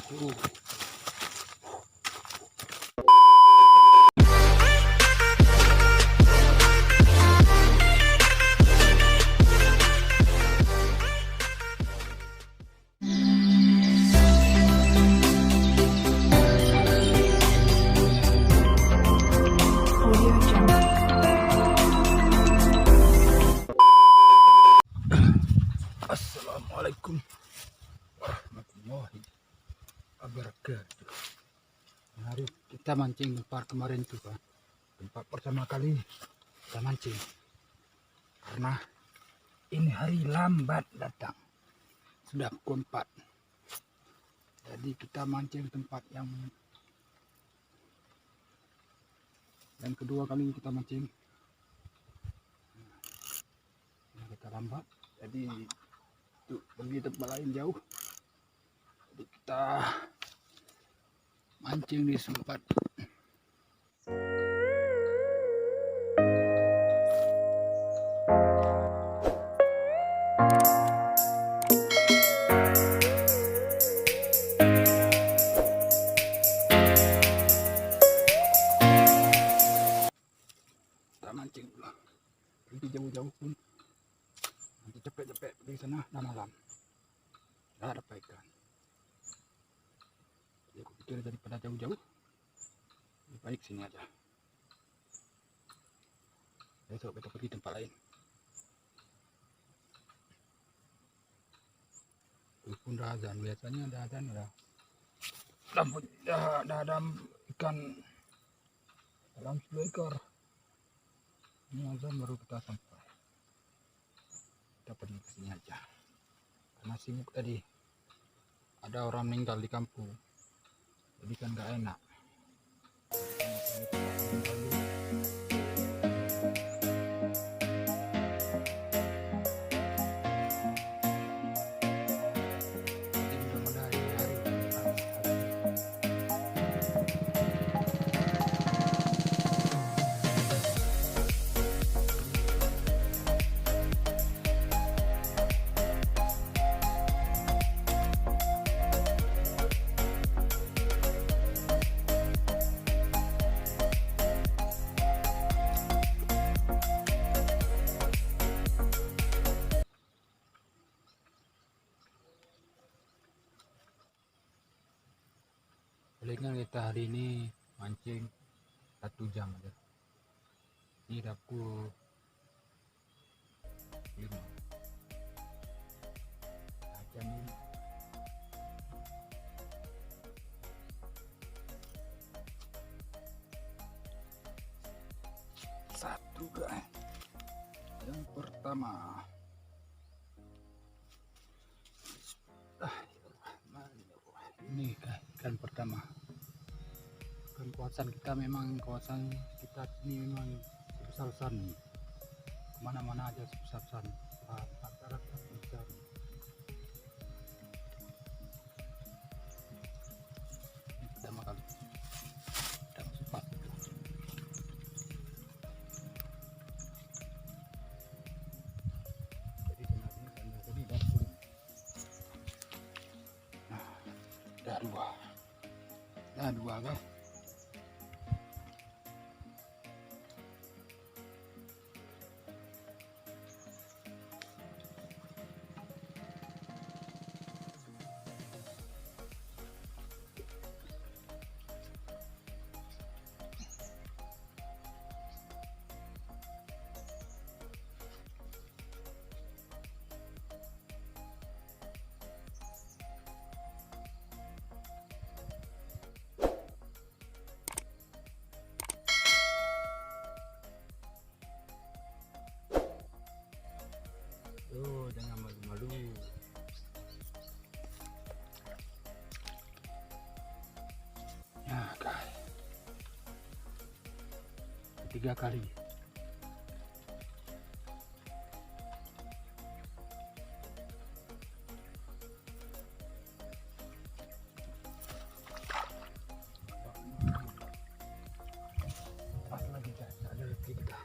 Assalamualaikum warahmatullahi wabarakatuh. Hari kita mancing tempat kemarin tuh kan, tempat pertama kali kita mancing karena ini hari lambat datang, sudah pukul 4. Jadi kita mancing tempat yang kedua kali kita mancing. Kita lambat, jadi untuk pergi tempat lain jauh, jadi kita mancing di sempat kita mancing dulu, pergi jauh-jauh pun nanti capek-capek di sana dah malam, dah ada ikan. Jadi aku pikir daripada jauh-jauh, lebih baik sini aja. Besok kita pergi tempat lain. Itu pun dah azan, biasanya dah azan dah ada ikan dalam 10 ekor. Ini azan baru kita sampai. Kita pergi ke sini aja karena sibuk tadi, ada orang meninggal di kampung, jadi kan gak enak. Palingan kita hari ini mancing 1 jam aja. Ini dapur 5 jam ini. Satu guys, yang pertama. Ini ikan pertama. Kan kawasan kita memang kawasan kita ini memang besar-besar nih. Kemana-mana aja besar-besar. Rata-rata besar. Ini pertama kali. Kita sempat. Jadi sebenarnya tadi dah kulit. Dah dua kan. Oh, jangan malu-malu. Ya guys, ketiga kali. Pas lagi guys, ada lagi kita.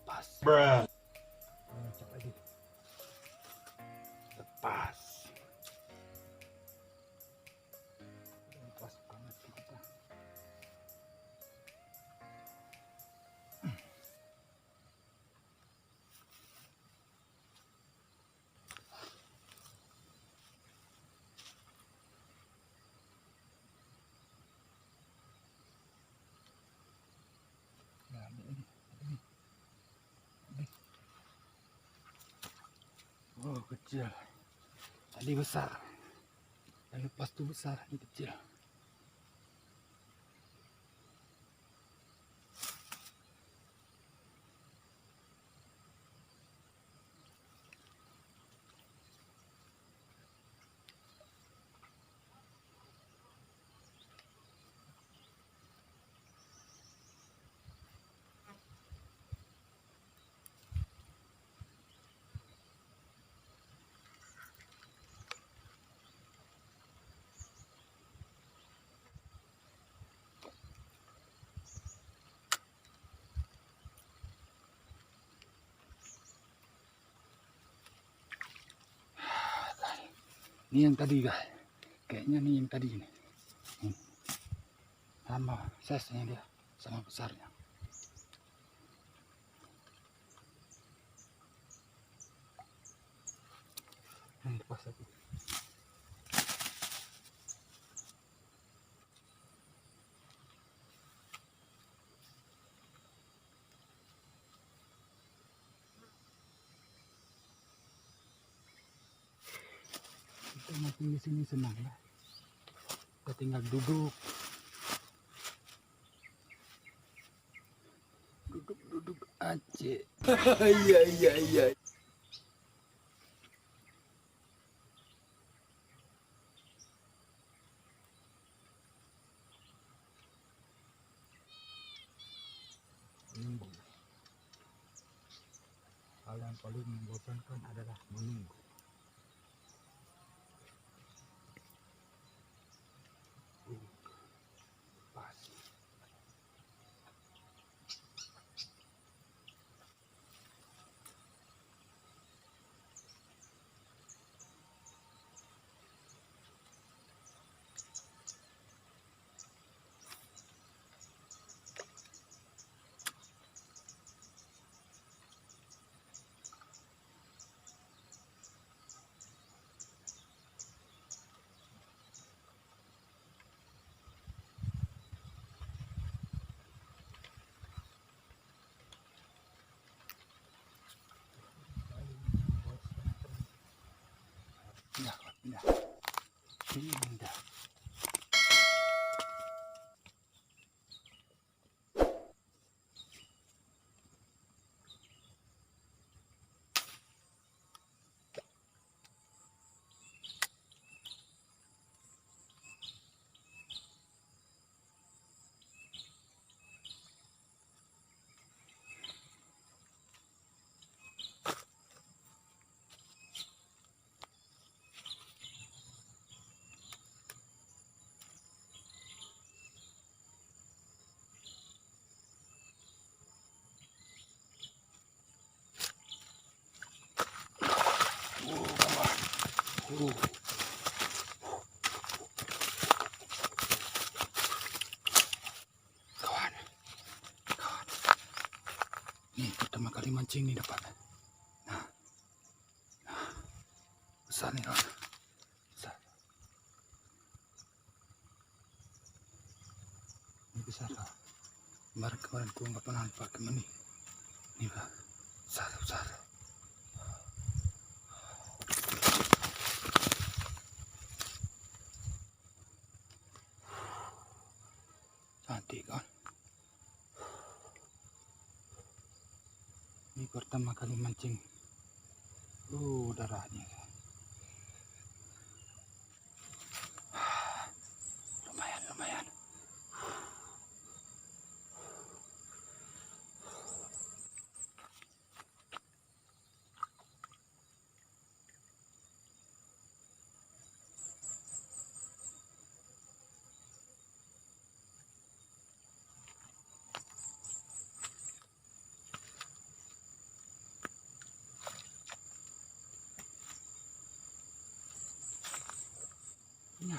Pas. Bruh. Lepas. kecil. Tadi besar. Dan lepas itu besar, ini kecil. Ini yang tadi guys, kayaknya nih yang tadi ini. Sama size-nya dia, sama besarnya. Ini lepas lagi. Kita mancing di sini senang ya. Kita tinggal duduk. Duduk aja. Iya iya iya. Menunggu. Hal yang paling membosankan adalah menunggu. Pas. Pindah. Pindah. Kawan. Nih pertama kali mancing nih dapat. Nah. Besar nih kawan. Besar. Ini besar kawan. Kemarin gua nggak pernah pakai meni. Ini pak. Besar. Cantik kan? Ini pertama kali mancing. Darahnya. Lumayan. Nah.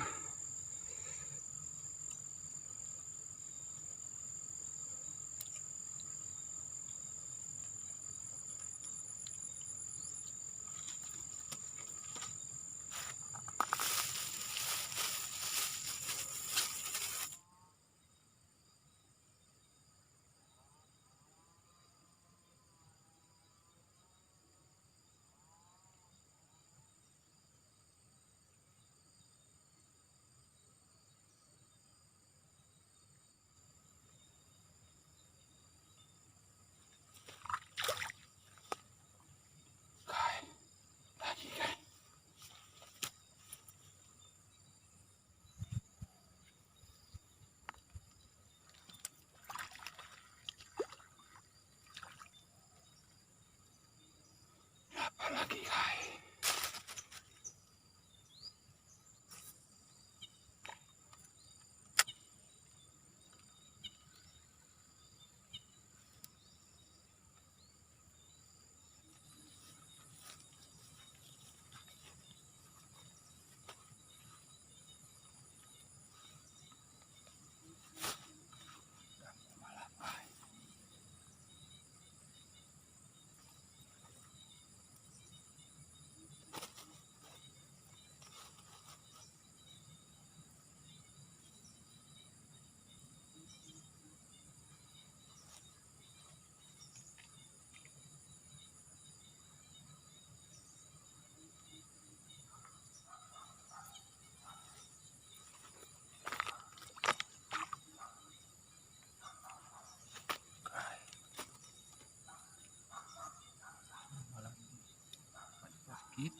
sedikit.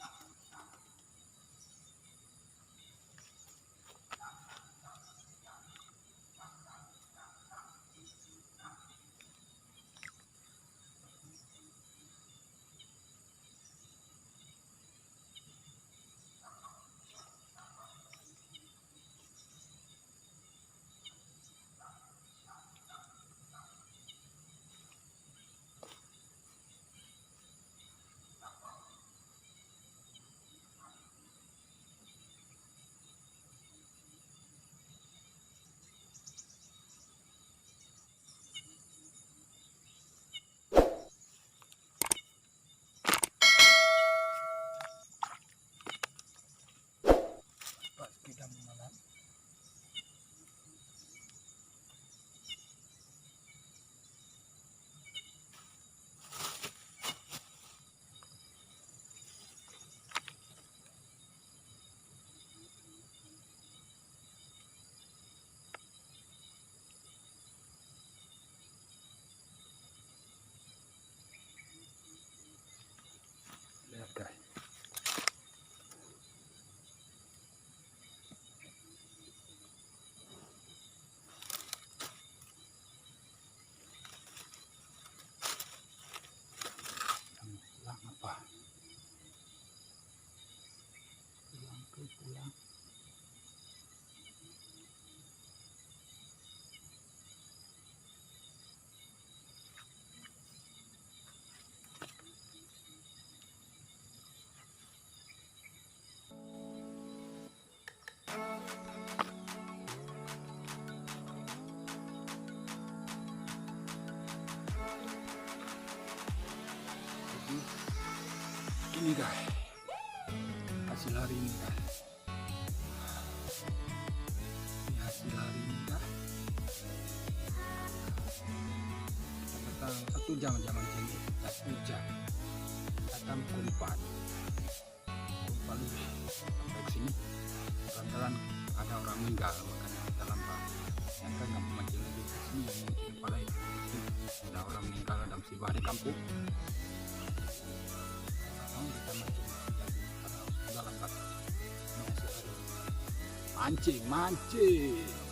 Pas kita malam. Lihat guys. Pulang apa? Pulang. Ini guys, hasil hari ini guys. Ini hasil hari ini guys. Kita datang 1 jam tinggi, 1 jam. Datang pukul 4 lebih sampai ke sini. Pelan-pelan ada orang meninggal, makanya kita lambat. Ya kan nggak mancing lagi ke sini, mancing pada itu. Ada orang meninggal, ada musibah di kampung. Kita mancing pada dalam bak. Mancing.